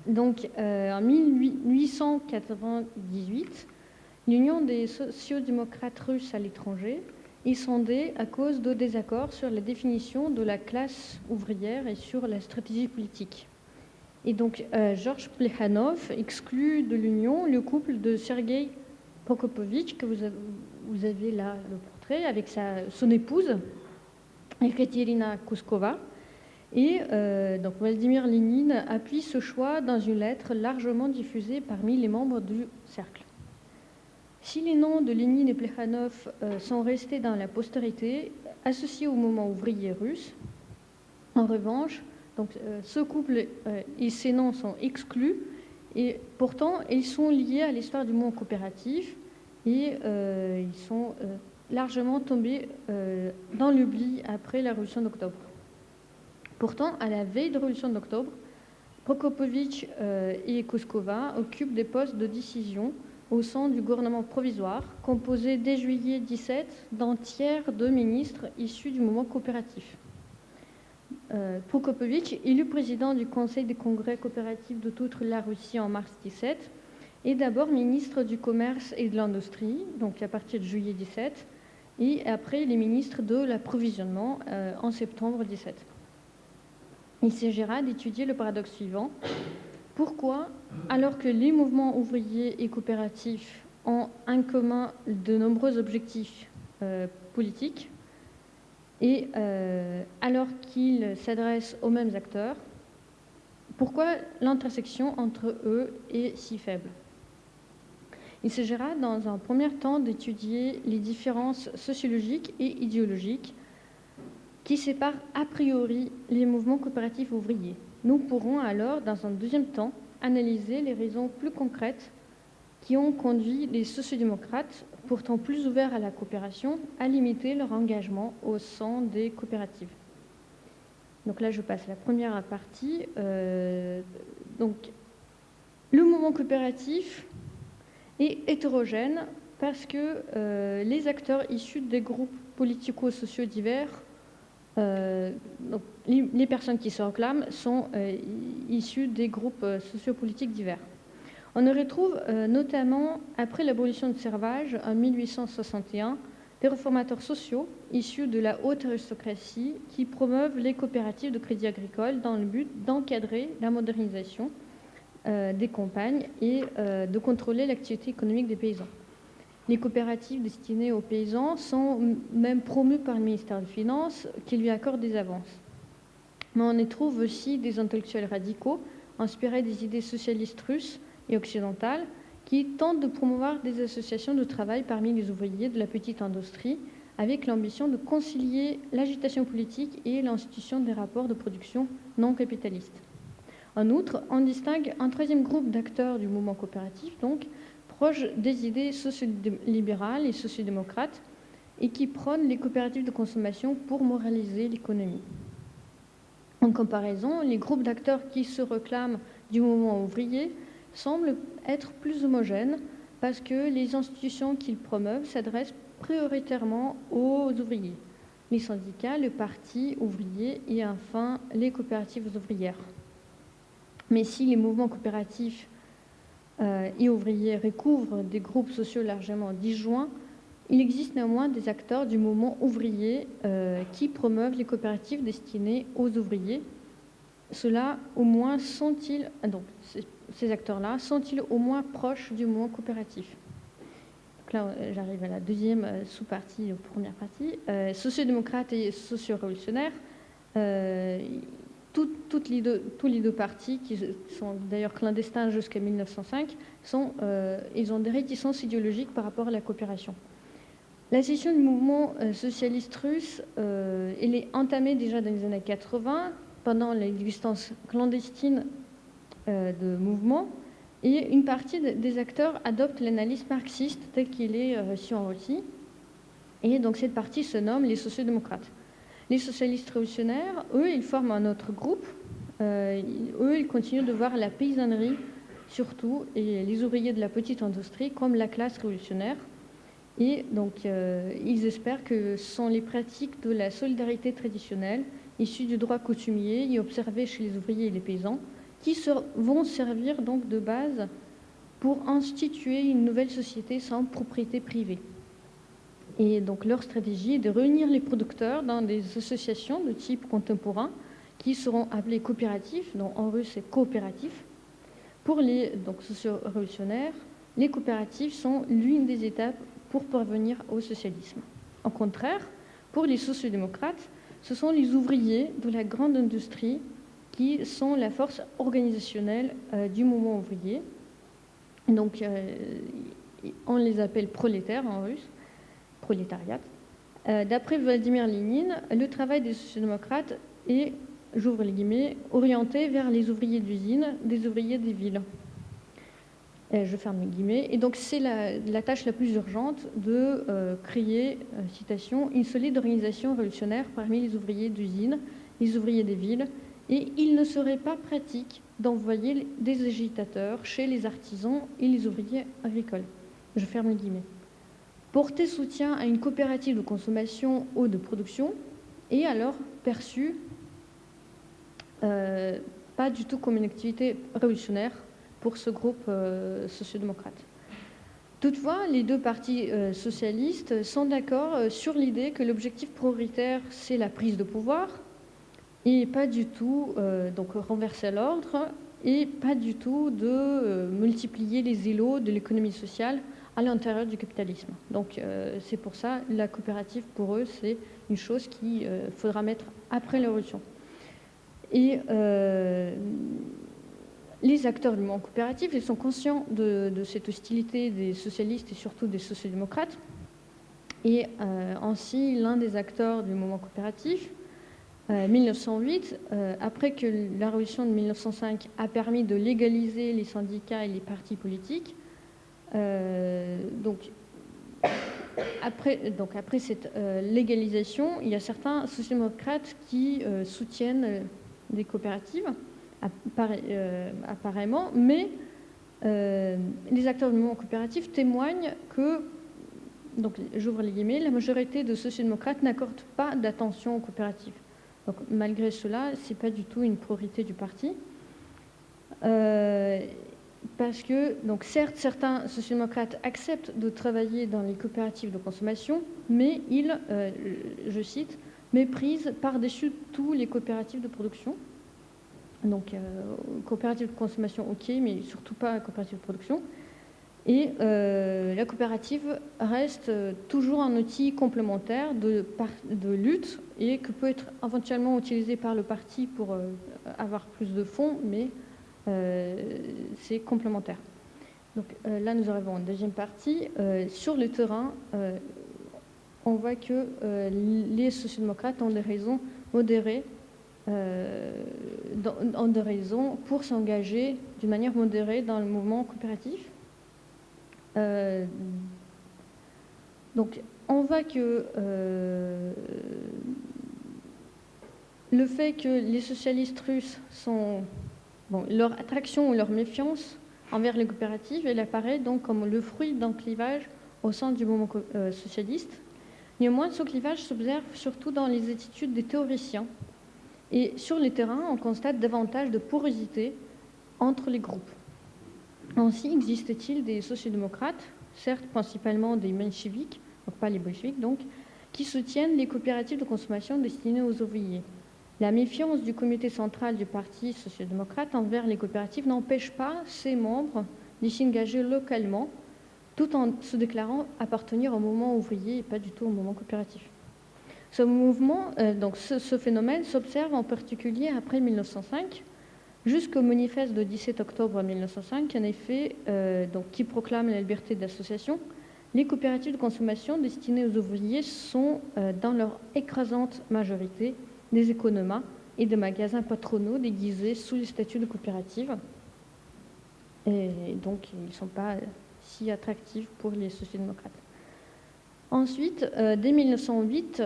Donc, en 1898, l'Union des sociodémocrates russes à l'étranger est sondée à cause de désaccords sur la définition de la classe ouvrière et sur la stratégie politique. Et donc, Georges Plekhanov exclut de l'Union le couple de Sergei Prokopovitch, que vous avez là le portrait, avec son épouse, Ekaterina Kuskova. Et donc Vladimir Lénine appuie ce choix dans une lettre largement diffusée parmi les membres du cercle. Si les noms de Lénine et Plekhanov sont restés dans la postérité, associés au mouvement ouvrier russe, en revanche, donc, ce couple et ces noms sont exclus, et pourtant ils sont liés à l'histoire du mouvement coopératif et ils sont largement tombés dans l'oubli après la Révolution d'octobre. Pourtant, à la veille de la Révolution d'octobre, Prokopovitch et Kuskova occupent des postes de décision au sein du gouvernement provisoire, composé dès juillet 17 d'un tiers de ministres issus du mouvement coopératif. Prokopovitch, élu président du Conseil des congrès coopératifs de toute la Russie en mars 17, est d'abord ministre du Commerce et de l'Industrie, donc à partir de juillet 17, et après il est ministre de l'Approvisionnement en septembre 17. Il s'agira d'étudier le paradoxe suivant. Pourquoi, alors que les mouvements ouvriers et coopératifs ont en commun de nombreux objectifs politiques, et alors qu'ils s'adressent aux mêmes acteurs, pourquoi l'intersection entre eux est si faible? Il s'agira dans un premier temps d'étudier les différences sociologiques et idéologiques qui séparent a priori les mouvements coopératifs ouvriers. Nous pourrons alors, dans un deuxième temps, analyser les raisons plus concrètes qui ont conduit les sociodémocrates, pourtant plus ouverts à la coopération, à limiter leur engagement au sein des coopératives. Donc là, je passe à la première partie. Donc, le mouvement coopératif est hétérogène parce que les acteurs issus des groupes politico-sociaux divers, donc les personnes qui se réclament, sont issues des groupes sociopolitiques divers. On y retrouve notamment, après l'abolition du servage en 1861, des réformateurs sociaux issus de la haute aristocratie qui promeuvent les coopératives de crédit agricole dans le but d'encadrer la modernisation des campagnes et de contrôler l'activité économique des paysans. Les coopératives destinées aux paysans sont même promues par le ministère des Finances qui lui accorde des avances. Mais on y trouve aussi des intellectuels radicaux inspirés des idées socialistes russes et occidentales qui tentent de promouvoir des associations de travail parmi les ouvriers de la petite industrie avec l'ambition de concilier l'agitation politique et l'institution des rapports de production non capitalistes. En outre, on distingue un troisième groupe d'acteurs du mouvement coopératif, donc proche des idées sociolibérales et sociodémocrates et qui prônent les coopératives de consommation pour moraliser l'économie. En comparaison, les groupes d'acteurs qui se réclament du mouvement ouvrier semblent être plus homogènes parce que les institutions qu'ils promeuvent s'adressent prioritairement aux ouvriers, les syndicats, le parti ouvrier et enfin les coopératives ouvrières. Mais si les mouvements coopératifs et ouvriers recouvrent des groupes sociaux largement disjoints, il existe néanmoins des acteurs du mouvement ouvrier qui promeuvent les coopératives destinées aux ouvriers. Ceux-là, au moins, ces acteurs-là, sont-ils au moins proches du mouvement coopératif? Donc là, j'arrive à la deuxième sous-partie, première partie. Sociodémocrates et socio-révolutionnaires, tous les deux partis, qui sont d'ailleurs clandestins jusqu'à 1905, ils ont des réticences idéologiques par rapport à la coopération. La session du mouvement socialiste russe, elle est entamée déjà dans les années 80, pendant l'existence clandestine de mouvements, et une partie des acteurs adopte l'analyse marxiste telle qu'il est reçu en Russie, et donc cette partie se nomme les sociodémocrates. Les socialistes révolutionnaires, eux, ils forment un autre groupe, eux, ils continuent de voir la paysannerie surtout, et les ouvriers de la petite industrie comme la classe révolutionnaire, et donc ils espèrent que ce sont les pratiques de la solidarité traditionnelle issues du droit coutumier et observées chez les ouvriers et les paysans qui vont servir donc de base pour instituer une nouvelle société sans propriété privée. Et donc leur stratégie est de réunir les producteurs dans des associations de type contemporain qui seront appelées coopératives, donc en russe c'est coopératif. Pour les socio-révolutionnaires, les coopératives sont l'une des étapes pour parvenir au socialisme. Au contraire, pour les sociodémocrates, ce sont les ouvriers de la grande industrie qui sont la force organisationnelle du mouvement ouvrier. Donc, on les appelle prolétaires en russe, prolétariat. D'après Vladimir Lénine, le travail des sociodémocrates est, j'ouvre les guillemets, orienté vers les ouvriers d'usine, des ouvriers des villes. Je ferme les guillemets. Et donc, c'est la tâche la plus urgente de créer, citation, une solide organisation révolutionnaire parmi les ouvriers d'usine, les ouvriers des villes, et il ne serait pas pratique d'envoyer des agitateurs chez les artisans et les ouvriers agricoles. Je ferme les guillemets. Porter soutien à une coopérative de consommation ou de production est alors perçu pas du tout comme une activité révolutionnaire pour ce groupe sociodémocrate. Toutefois, les deux partis socialistes sont d'accord sur l'idée que l'objectif prioritaire, c'est la prise de pouvoir, et pas du tout donc renverser l'ordre, et pas du tout de multiplier les îlots de l'économie sociale à l'intérieur du capitalisme. Donc c'est pour ça, la coopérative, pour eux, c'est une chose qu'il faudra mettre après la révolution. Et les acteurs du mouvement coopératif, ils sont conscients de cette hostilité des socialistes et surtout des sociodémocrates. Et ainsi, l'un des acteurs du mouvement coopératif, 1908, après que la révolution de 1905 a permis de légaliser les syndicats et les partis politiques, donc après cette légalisation, il y a certains sociodémocrates qui soutiennent des coopératives, apparemment, mais les acteurs du mouvement coopératif témoignent que, donc j'ouvre les guillemets, la majorité de sociodémocrates n'accordent pas d'attention aux coopératives. Donc malgré cela, ce n'est pas du tout une priorité du parti. Parce que, donc certes, certains sociodémocrates acceptent de travailler dans les coopératives de consommation, mais ils, je cite, méprisent par-dessus tout les coopératives de production. Donc, coopérative de consommation, ok, mais surtout pas coopérative de production. Et la coopérative reste toujours un outil complémentaire de lutte et que peut être éventuellement utilisé par le parti pour avoir plus de fonds, mais c'est complémentaire. Donc là, nous arrivons en deuxième partie. Sur le terrain, on voit que les sociodémocrates ont des raisons modérées, ont des raisons pour s'engager d'une manière modérée dans le mouvement coopératif. Donc, on voit que le fait que les socialistes russes sont... Bon, leur attraction ou leur méfiance envers les coopératives, elle apparaît donc comme le fruit d'un clivage au sein du mouvement socialiste. Néanmoins, ce clivage s'observe surtout dans les attitudes des théoriciens. Et sur le terrain, on constate davantage de porosité entre les groupes. Ainsi, existe-t-il des sociodémocrates, certes principalement des mencheviks, donc pas les bolcheviks donc, qui soutiennent les coopératives de consommation destinées aux ouvriers. La méfiance du comité central du Parti social-démocrate envers les coopératives n'empêche pas ses membres de s'engager localement, tout en se déclarant appartenir au mouvement ouvrier et pas du tout au mouvement coopératif. Ce mouvement, ce phénomène s'observe en particulier après 1905, jusqu'au manifeste du 17 octobre 1905, en effet, qui proclame la liberté d'association. Les coopératives de consommation destinées aux ouvriers sont, dans leur écrasante majorité, des économas et des magasins patronaux déguisés sous les statuts de coopératives. Et donc, ils ne sont pas si attractifs pour les sociodémocrates. Ensuite, dès 1908,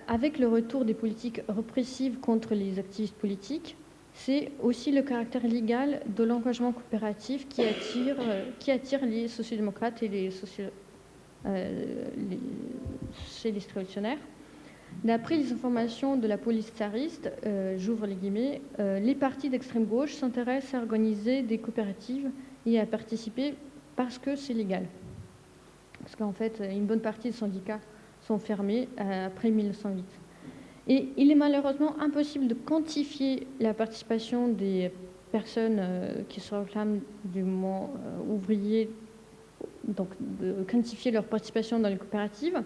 avec le retour des politiques répressives contre les activistes politiques, c'est aussi le caractère légal de l'engagement coopératif qui attire les sociodémocrates et les socialistes révolutionnaires. D'après les informations de la police tsariste, j'ouvre les guillemets, les partis d'extrême gauche s'intéressent à organiser des coopératives et à participer parce que c'est légal. Parce qu'en fait, une bonne partie des syndicats sont fermés après 1908. Et il est malheureusement impossible de quantifier la participation des personnes qui se réclament du mouvement ouvrier, donc de quantifier leur participation dans les coopératives.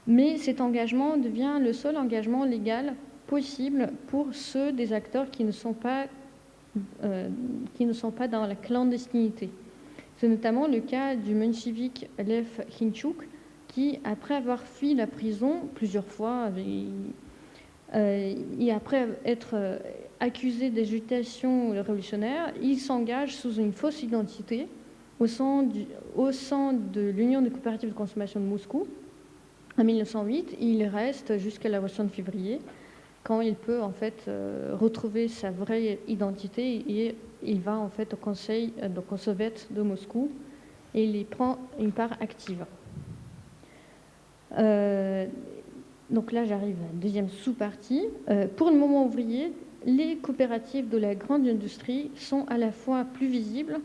Mais cet engagement devient le seul engagement légal possible pour ceux des acteurs qui ne sont pas dans la clandestinité. C'est notamment le cas du menshevik Lev Khinchuk, qui, après avoir fui la prison plusieurs fois et après être accusé d'agitation révolutionnaire, il s'engage sous une fausse identité au sein de l'Union des coopératives de consommation de Moscou. En 1908, il reste jusqu'à la Révolution de février, quand il peut en fait retrouver sa vraie identité et il va en fait au conseil, donc au Soviet de Moscou, et il y prend une part active. Donc là, j'arrive à la deuxième sous-partie. Pour le mouvement ouvrier, les coopératives de la grande industrie sont à la fois plus visibles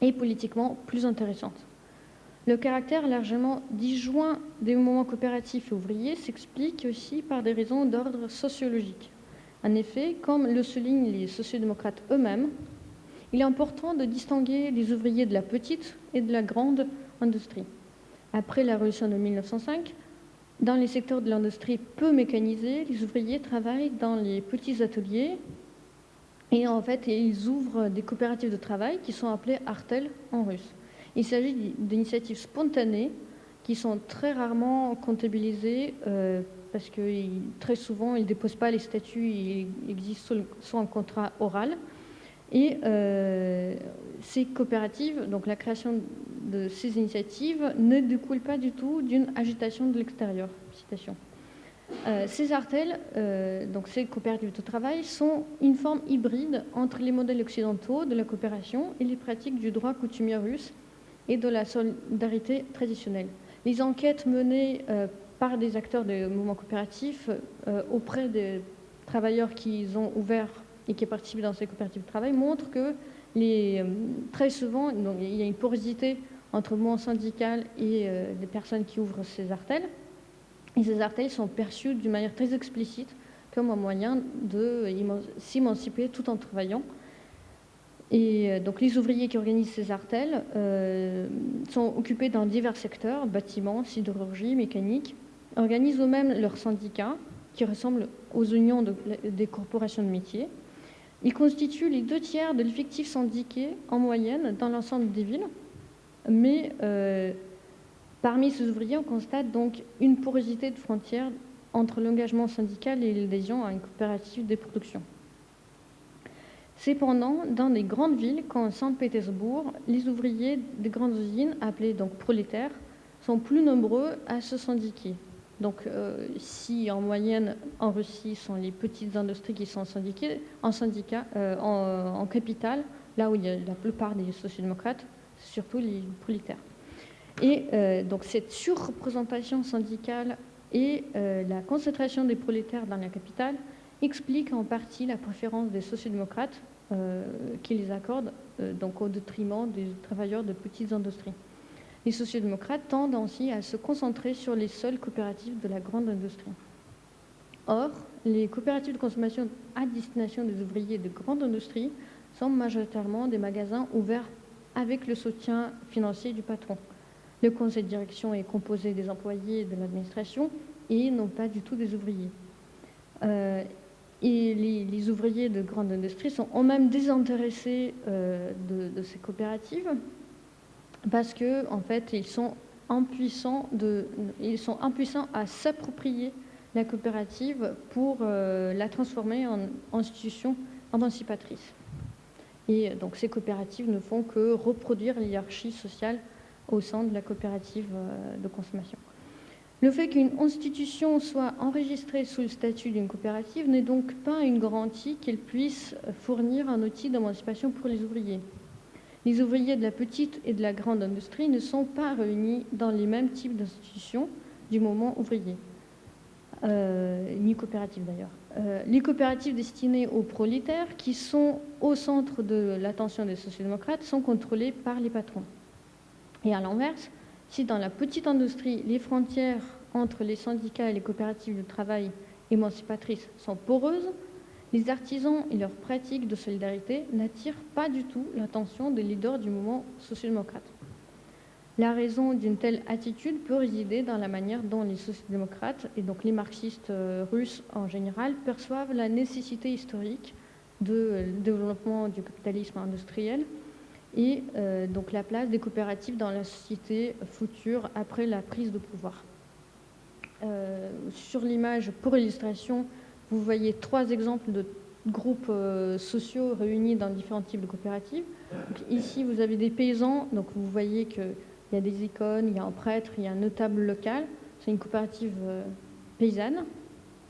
et politiquement plus intéressantes. Le caractère largement disjoint des mouvements coopératifs et ouvriers s'explique aussi par des raisons d'ordre sociologique. En effet, comme le soulignent les sociodémocrates eux-mêmes, il est important de distinguer les ouvriers de la petite et de la grande industrie. Après la révolution de 1905, dans les secteurs de l'industrie peu mécanisés, les ouvriers travaillent dans les petits ateliers et en fait, ils ouvrent des coopératives de travail qui sont appelées artel en russe. Il s'agit d'initiatives spontanées qui sont très rarement comptabilisées parce que très souvent, ils ne déposent pas les statuts, ils existent soit en contrat oral. Et ces coopératives, donc la création de ces initiatives, ne découle pas du tout d'une agitation de l'extérieur. Citation. Ces artels, donc ces coopératives de travail, sont une forme hybride entre les modèles occidentaux de la coopération et les pratiques du droit coutumier russe et de la solidarité traditionnelle. Les enquêtes menées par des acteurs des mouvements coopératifs auprès des travailleurs qui ont ouvert et qui participent dans ces coopératives de travail montrent que très souvent, donc, il y a une porosité entre le mouvement syndical et les personnes qui ouvrent ces artels. Et ces artels sont perçus d'une manière très explicite comme un moyen de s'émanciper tout en travaillant. Et donc les ouvriers qui organisent ces artels sont occupés dans divers secteurs, bâtiments, sidérurgie, mécanique, organisent eux-mêmes leurs syndicats qui ressemblent aux unions des corporations de métiers. Ils constituent les 2/3 de l'effectif syndiqué en moyenne dans l'ensemble des villes. Mais parmi ces ouvriers, on constate donc une porosité de frontières entre l'engagement syndical et l'adhésion à une coopérative de production. Cependant, dans les grandes villes, comme Saint-Pétersbourg, les ouvriers des grandes usines, appelés donc prolétaires, sont plus nombreux à se syndiquer. Donc, si en moyenne en Russie sont les petites industries qui sont syndiquées, en capitale, là où il y a la plupart des sociodémocrates, c'est surtout les prolétaires. Et donc cette surreprésentation syndicale et la concentration des prolétaires dans la capitale explique en partie la préférence des sociodémocrates qui les accordent donc au détriment des travailleurs de petites industries. Les sociodémocrates tendent ainsi à se concentrer sur les seules coopératives de la grande industrie. Or, les coopératives de consommation à destination des ouvriers de grande industrie sont majoritairement des magasins ouverts avec le soutien financier du patron. Le conseil de direction est composé des employés de l'administration et non pas du tout des ouvriers. Et les ouvriers de grande industrie sont eux-mêmes désintéressés de ces coopératives parce que en fait, ils sont impuissants à s'approprier la coopérative pour la transformer en institution émancipatrice. Et donc ces coopératives ne font que reproduire l'hiérarchie sociale au sein de la coopérative de consommation. Le fait qu'une institution soit enregistrée sous le statut d'une coopérative n'est donc pas une garantie qu'elle puisse fournir un outil d'émancipation pour les ouvriers. Les ouvriers de la petite et de la grande industrie ne sont pas réunis dans les mêmes types d'institutions du mouvement ouvrier. ni coopératives d'ailleurs. Les coopératives destinées aux prolétaires, qui sont au centre de l'attention des sociodémocrates, sont contrôlées par les patrons. Et à l'inverse, si dans la petite industrie, les frontières entre les syndicats et les coopératives de travail émancipatrices sont poreuses, les artisans et leurs pratiques de solidarité n'attirent pas du tout l'attention des leaders du mouvement sociodémocrate. La raison d'une telle attitude peut résider dans la manière dont les sociodémocrates, et donc les marxistes russes en général, perçoivent la nécessité historique de développement du capitalisme industriel et donc la place des coopératives dans la société future après la prise de pouvoir. Sur l'image, pour illustration, vous voyez 3 exemples de groupes sociaux réunis dans différents types de coopératives. Donc, ici, vous avez des paysans, donc vous voyez qu'il y a des icônes, il y a un prêtre, il y a un notable local. C'est une coopérative paysanne,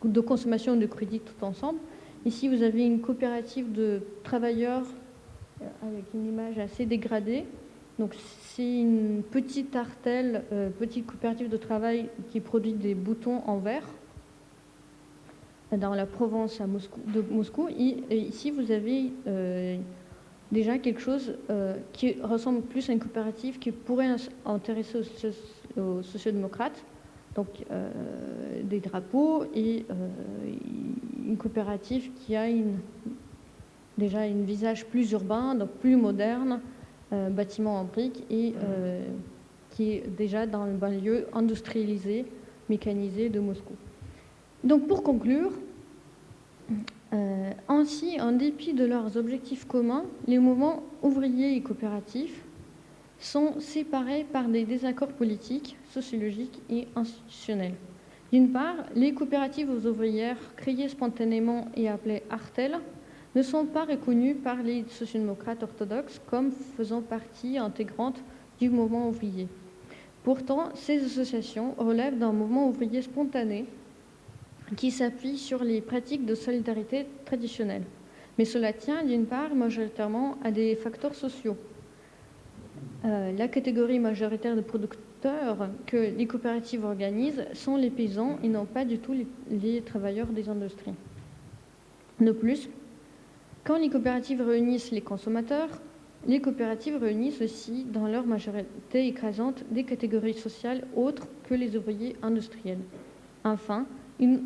de consommation et de crédit tout ensemble. Ici, vous avez une coopérative de travailleurs avec une image assez dégradée. Donc, c'est une petite artelle, petite coopérative de travail qui produit des boutons en verre dans la Provence de Moscou. Et ici, vous avez déjà quelque chose qui ressemble plus à une coopérative qui pourrait intéresser aux sociodémocrates, donc des drapeaux et une coopérative qui a déjà un visage plus urbain, donc plus moderne, bâtiment en briques et qui est déjà dans le banlieue industrialisé, mécanisé de Moscou. Donc pour conclure, ainsi, en dépit de leurs objectifs communs, les mouvements ouvriers et coopératifs sont séparés par des désaccords politiques, sociologiques et institutionnels. D'une part, les coopératives ouvrières créées spontanément et appelées artels ne sont pas reconnues par les sociodémocrates orthodoxes comme faisant partie intégrante du mouvement ouvrier. Pourtant, ces associations relèvent d'un mouvement ouvrier spontané qui s'appuie sur les pratiques de solidarité traditionnelles. Mais cela tient d'une part majoritairement à des facteurs sociaux. La catégorie majoritaire de producteurs que les coopératives organisent sont les paysans et non pas du tout les travailleurs des industries. De plus, quand les coopératives réunissent les consommateurs, les coopératives réunissent aussi dans leur majorité écrasante des catégories sociales autres que les ouvriers industriels. Enfin,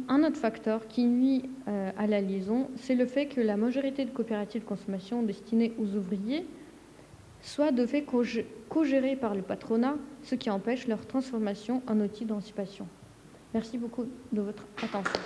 un autre facteur qui nuit à la liaison, c'est le fait que la majorité de coopératives de consommation destinées aux ouvriers soit de fait co-gérées par le patronat, ce qui empêche leur transformation en outil d'émancipation. Merci beaucoup de votre attention.